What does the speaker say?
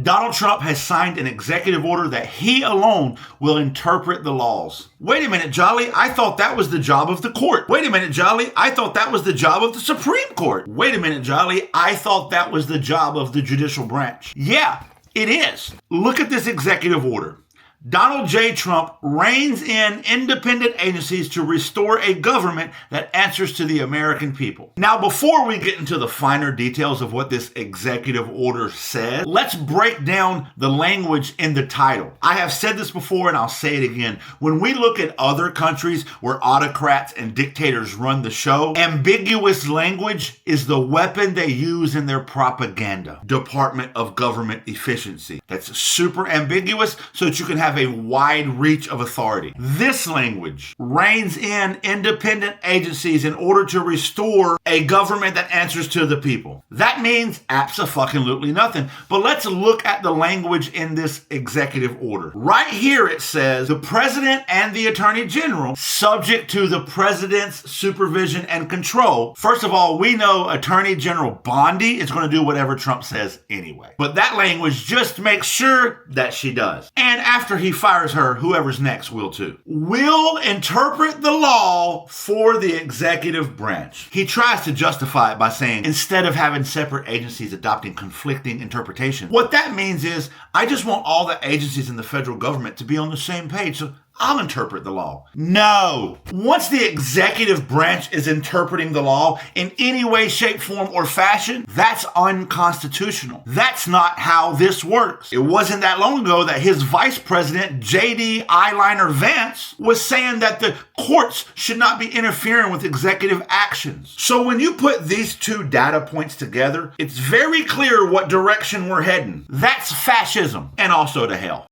Donald Trump has signed an executive order that he alone will interpret the laws. Wait a minute, Jolly, I thought that was the job of the court. Wait a minute, Jolly, I thought that was the job of the Supreme Court. Wait a minute, Jolly, I thought that was the job of the judicial branch. Yeah, it is. Look at this executive order. Donald J. Trump reins in independent agencies to restore a government that answers to the American people. Now, before we get into the finer details of what this executive order says, let's break down the language in the title. I have said this before and I'll say it again. When we look at other countries where autocrats and dictators run the show, ambiguous language is the weapon they use in their propaganda. Department of Government Efficiency. That's super ambiguous so that you can have a wide reach of authority. This language reins in independent agencies in order to restore a government that answers to the people. That means abso-fucking-lutely nothing. But let's look at the language in this executive order. Right here it says, the president and the attorney general, subject to the president's supervision and control. First of all, we know Attorney General Bondi is going to do whatever Trump says anyway. But that language just makes sure that she does. And after he fires her, whoever's next will too. Will interpret the law for the executive branch. He tries to justify it by saying, instead of having separate agencies adopting conflicting interpretation, what that means is, I just want all the agencies in the federal government to be on the same page. So I'll interpret the law. No. Once the executive branch is interpreting the law in any way, shape, form, or fashion, that's unconstitutional. That's not how this works. It wasn't that long ago that his vice president, J.D. Eyeliner Vance, was saying that the courts should not be interfering with executive actions. So when you put these two data points together, it's very clear what direction we're heading. That's fascism, and also to hell.